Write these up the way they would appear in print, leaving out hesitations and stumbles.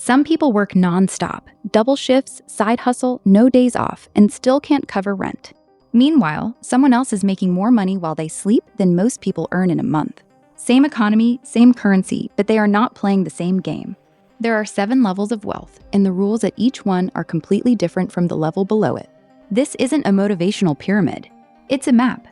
Some people work nonstop, double shifts, side hustle, no days off, and still can't cover rent. Meanwhile, someone else is making more money while they sleep than most people earn in a month. Same economy, same currency, but they are not playing the same game. There are 7 levels of wealth, and the rules at each one are completely different from the level below it. This isn't a motivational pyramid. It's a map.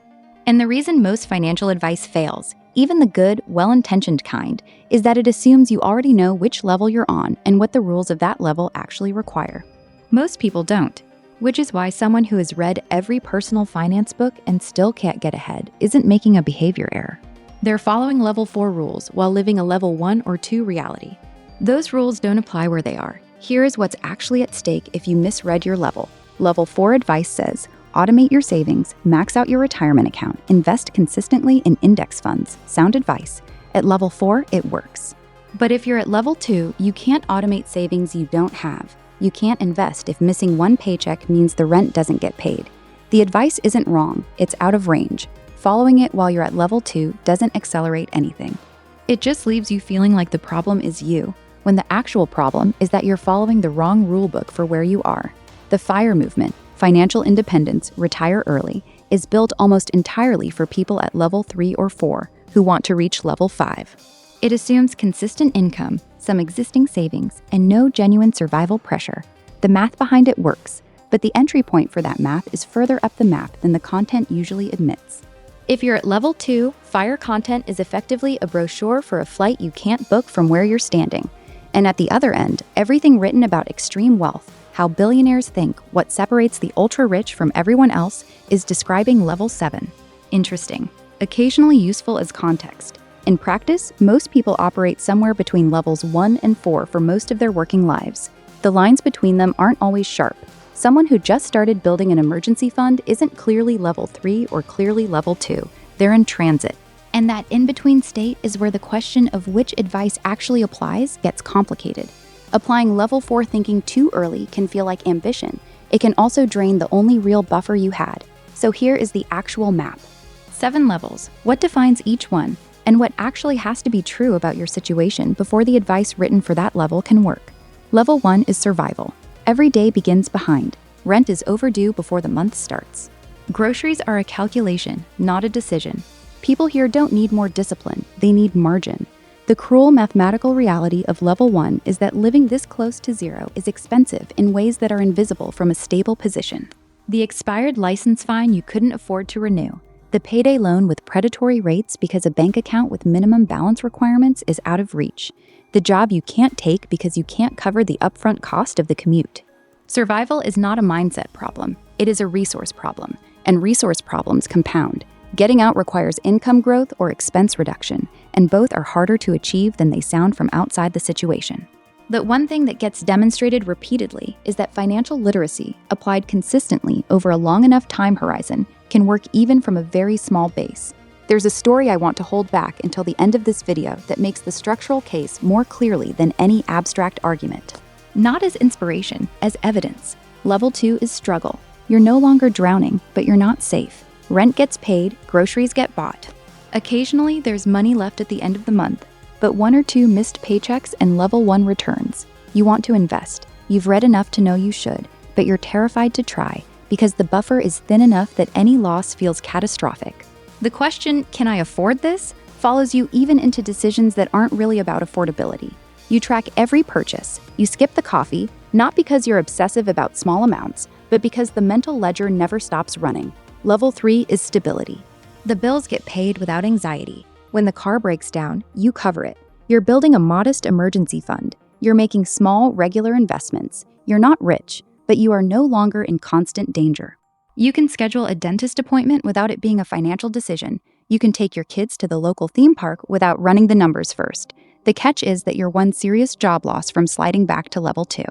And the reason most financial advice fails, even the good, well-intentioned kind, is that it assumes you already know which level you're on and what the rules of that level actually require. Most people don't, which is why someone who has read every personal finance book and still can't get ahead isn't making a behavior error. They're following level 4 rules while living a level 1 or 2 reality. Those rules don't apply where they are. Here is what's actually at stake if you misread your level. Level 4 advice says, automate your savings, max out your retirement account, invest consistently in index funds. Sound advice. At level 4, it works. But if you're at level 2, you can't automate savings you don't have. You can't invest if missing one paycheck means the rent doesn't get paid. The advice isn't wrong, it's out of range. Following it while you're at level 2 doesn't accelerate anything. It just leaves you feeling like the problem is you, when the actual problem is that you're following the wrong rulebook for where you are. The FIRE movement, financial independence, retire early, is built almost entirely for people at level 3 or 4 who want to reach level 5. It assumes consistent income, some existing savings, and no genuine survival pressure. The math behind it works, but the entry point for that math is further up the map than the content usually admits. If you're at level 2, FIRE content is effectively a brochure for a flight you can't book from where you're standing. And at the other end, everything written about extreme wealth, how billionaires think, what separates the ultra-rich from everyone else, is describing level 7. Interesting. Occasionally useful as context. In practice, most people operate somewhere between levels 1 and 4 for most of their working lives. The lines between them aren't always sharp. Someone who just started building an emergency fund isn't clearly level 3 or clearly level 2. They're in transit. And that in-between state is where the question of which advice actually applies gets complicated. Applying level 4 thinking too early can feel like ambition. It can also drain the only real buffer you had. So here is the actual map. 7 levels. What defines each one? And what actually has to be true about your situation before the advice written for that level can work? Level 1 is survival. Every day begins behind. Rent is overdue before the month starts. Groceries are a calculation, not a decision. People here don't need more discipline, they need margin. The cruel mathematical reality of level 1 is that living this close to zero is expensive in ways that are invisible from a stable position. The expired license fine you couldn't afford to renew. The payday loan with predatory rates because a bank account with minimum balance requirements is out of reach. The job you can't take because you can't cover the upfront cost of the commute. Survival is not a mindset problem. It is a resource problem, and resource problems compound. Getting out requires income growth or expense reduction, and both are harder to achieve than they sound from outside the situation. The one thing that gets demonstrated repeatedly is that financial literacy, applied consistently over a long enough time horizon, can work even from a very small base. There's a story I want to hold back until the end of this video that makes the structural case more clearly than any abstract argument. Not as inspiration, as evidence. Level 2 is struggle. You're no longer drowning, but you're not safe. Rent gets paid, groceries get bought. Occasionally, there's money left at the end of the month, but 1 or 2 missed paychecks and level 1 returns. You want to invest. You've read enough to know you should, but you're terrified to try because the buffer is thin enough that any loss feels catastrophic. The question, can I afford this, follows you even into decisions that aren't really about affordability. You track every purchase. You skip the coffee, not because you're obsessive about small amounts, but because the mental ledger never stops running. Level 3 is stability. The bills get paid without anxiety. When the car breaks down, you cover it. You're building a modest emergency fund. You're making small, regular investments. You're not rich, but you are no longer in constant danger. You can schedule a dentist appointment without it being a financial decision. You can take your kids to the local theme park without running the numbers first. The catch is that you're one serious job loss from sliding back to level 2.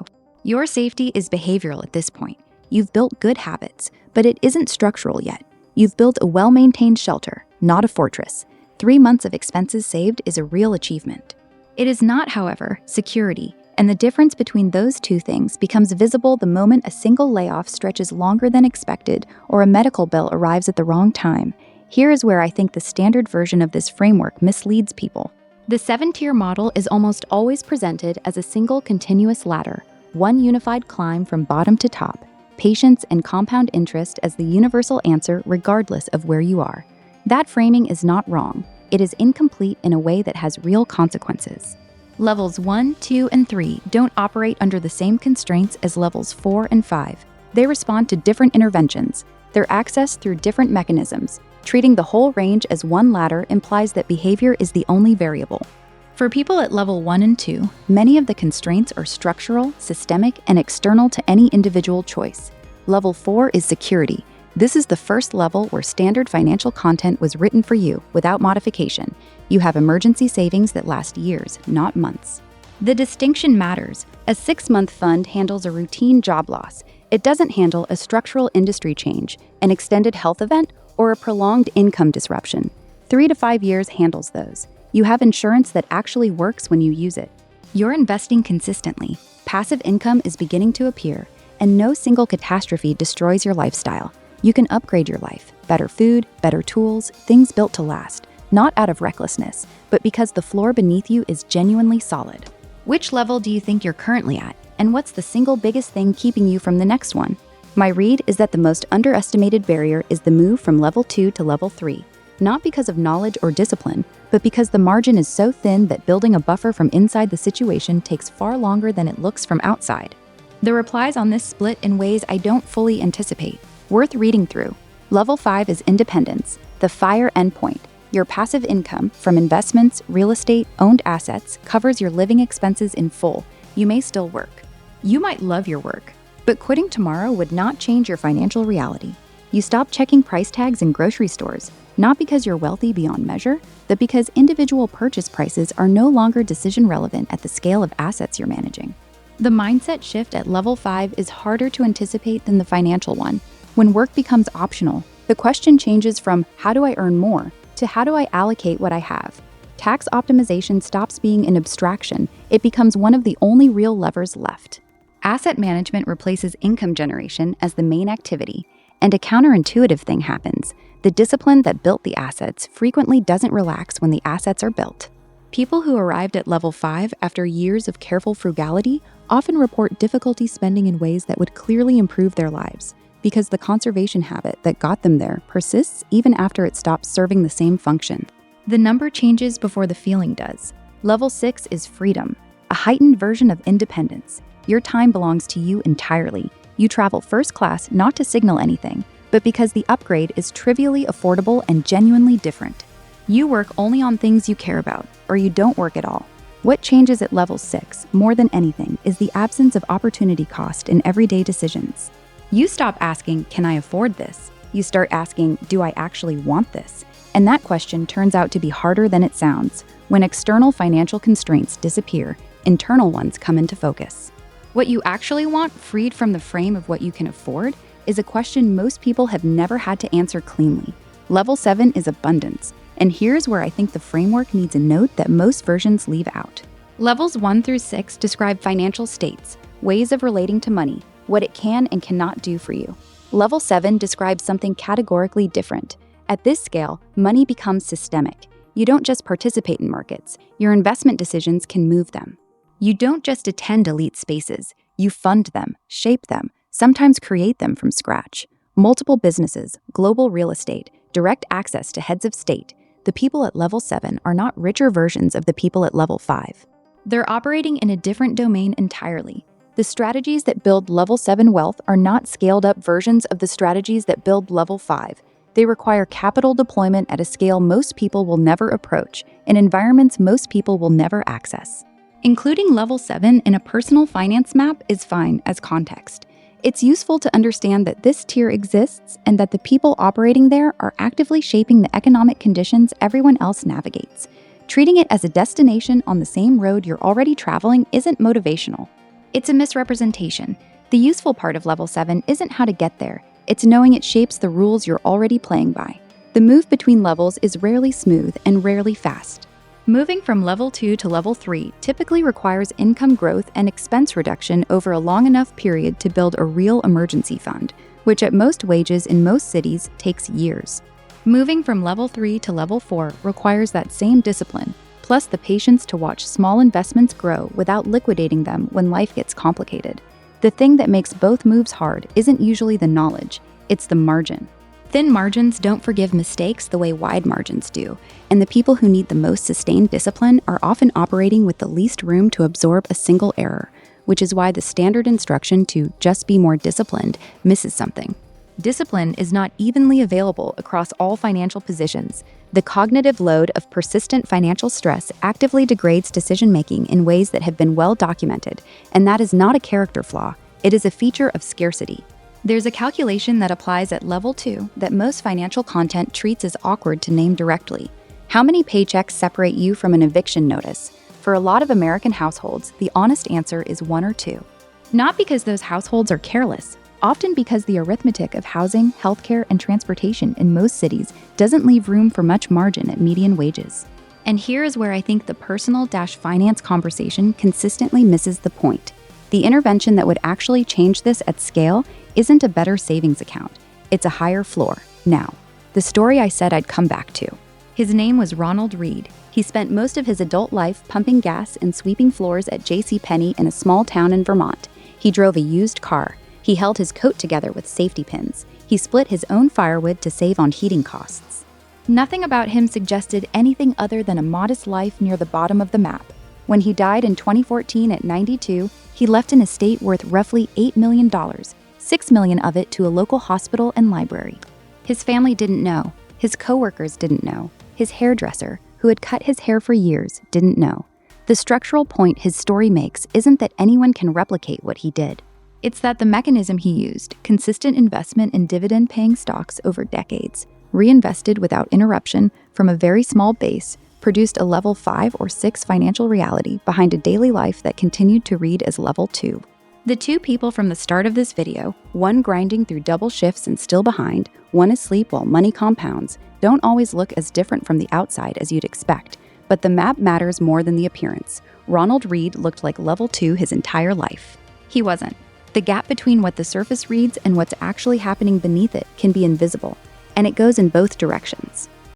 Your safety is behavioral at this point. You've built good habits, but it isn't structural yet. You've built a well-maintained shelter, not a fortress. 3 months of expenses saved is a real achievement. It is not, however, security, and the difference between those two things becomes visible the moment a single layoff stretches longer than expected or a medical bill arrives at the wrong time. Here is where I think the standard version of this framework misleads people. The 7-tier model is almost always presented as a single continuous ladder, one unified climb from bottom to top, patience and compound interest as the universal answer regardless of where you are. That framing is not wrong. It is incomplete in a way that has real consequences. Levels 1, 2, and 3 don't operate under the same constraints as levels 4 and 5. They respond to different interventions. They're accessed through different mechanisms. Treating the whole range as one ladder implies that behavior is the only variable. For people at level 1 and 2, many of the constraints are structural, systemic, and external to any individual choice. Level 4 is security. This is the first level where standard financial content was written for you without modification. You have emergency savings that last years, not months. The distinction matters. A 6-month fund handles a routine job loss. It doesn't handle a structural industry change, an extended health event, or a prolonged income disruption. 3 to 5 years handles those. You have insurance that actually works when you use it. You're investing consistently. Passive income is beginning to appear, and no single catastrophe destroys your lifestyle. You can upgrade your life. Better food, better tools, things built to last. Not out of recklessness, but because the floor beneath you is genuinely solid. Which level do you think you're currently at? And what's the single biggest thing keeping you from the next one? My read is that the most underestimated barrier is the move from level 2 to level 3. Not because of knowledge or discipline, but because the margin is so thin that building a buffer from inside the situation takes far longer than it looks from outside. The replies on this split in ways I don't fully anticipate. Worth reading through. Level 5 is independence, the FIRE endpoint. Your passive income from investments, real estate, owned assets covers your living expenses in full. You may still work. You might love your work, but quitting tomorrow would not change your financial reality. You stop checking price tags in grocery stores, not because you're wealthy beyond measure, but because individual purchase prices are no longer decision relevant at the scale of assets you're managing. The mindset shift at level 5 is harder to anticipate than the financial one. When work becomes optional, the question changes from how do I earn more to how do I allocate what I have. Tax optimization stops being an abstraction. It becomes one of the only real levers left. Asset management replaces income generation as the main activity, and a counterintuitive thing happens. The discipline that built the assets frequently doesn't relax when the assets are built. People who arrived at level 5 after years of careful frugality often report difficulty spending in ways that would clearly improve their lives, because the conservation habit that got them there persists even after it stops serving the same function. The number changes before the feeling does. Level 6 is freedom, a heightened version of independence. Your time belongs to you entirely. You travel first class not to signal anything, but because the upgrade is trivially affordable and genuinely different. You work only on things you care about, or you don't work at all. What changes at level 6, more than anything, is the absence of opportunity cost in everyday decisions. You stop asking, can I afford this? You start asking, do I actually want this? And that question turns out to be harder than it sounds. When external financial constraints disappear, internal ones come into focus. What you actually want, freed from the frame of what you can afford, is a question most people have never had to answer cleanly. Level 7 is abundance, and here's where I think the framework needs a note that most versions leave out. Levels 1 through 6 describe financial states, ways of relating to money, what it can and cannot do for you. Level 7 describes something categorically different. At this scale, money becomes systemic. You don't just participate in markets, your investment decisions can move them. You don't just attend elite spaces, you fund them, shape them, sometimes create them from scratch. Multiple businesses, global real estate, direct access to heads of state. The people at level 7 are not richer versions of the people at level 5. They're operating in a different domain entirely. The strategies that build level 7 wealth are not scaled up versions of the strategies that build level 5. They require capital deployment at a scale most people will never approach, in environments most people will never access. Including level 7 in a personal finance map is fine as context. It's useful to understand that this tier exists and that the people operating there are actively shaping the economic conditions everyone else navigates. Treating it as a destination on the same road you're already traveling isn't motivational. It's a misrepresentation. The useful part of level 7 isn't how to get there. It's knowing it shapes the rules you're already playing by. The move between levels is rarely smooth and rarely fast. Moving from level 2 to level 3 typically requires income growth and expense reduction over a long enough period to build a real emergency fund, which at most wages in most cities takes years. Moving from level 3 to level 4 requires that same discipline, plus the patience to watch small investments grow without liquidating them when life gets complicated. The thing that makes both moves hard isn't usually the knowledge, it's the margin. Thin margins don't forgive mistakes the way wide margins do, and the people who need the most sustained discipline are often operating with the least room to absorb a single error, which is why the standard instruction to just be more disciplined misses something. Discipline is not evenly available across all financial positions. The cognitive load of persistent financial stress actively degrades decision-making in ways that have been well documented, and that is not a character flaw, it is a feature of scarcity. There's a calculation that applies at level 2 that most financial content treats as awkward to name directly. How many paychecks separate you from an eviction notice? For a lot of American households, the honest answer is 1 or 2. Not because those households are careless, often because the arithmetic of housing, healthcare, and transportation in most cities doesn't leave room for much margin at median wages. And here is where I think the personal-finance conversation consistently misses the point. The intervention that would actually change this at scale isn't a better savings account, it's a higher floor. Now, the story I said I'd come back to. His name was Ronald Reed. He spent most of his adult life pumping gas and sweeping floors at JCPenney in a small town in Vermont. He drove a used car. He held his coat together with safety pins. He split his own firewood to save on heating costs. Nothing about him suggested anything other than a modest life near the bottom of the map. When he died in 2014 at 92, he left an estate worth roughly $8 million, $6 million of it to a local hospital and library. His family didn't know. His coworkers didn't know. His hairdresser, who had cut his hair for years, didn't know. The structural point his story makes isn't that anyone can replicate what he did. It's that the mechanism he used, consistent investment in dividend-paying stocks over decades, reinvested without interruption from a very small base, produced a level 5 or 6 financial reality behind a daily life that continued to read as level 2. The two people from the start of this video, one grinding through double shifts and still behind, one asleep while money compounds, don't always look as different from the outside as you'd expect, but the map matters more than the appearance. Ronald Reed looked like level 2 his entire life. He wasn't. The gap between what the surface reads and what's actually happening beneath it can be invisible, and it goes in both directions.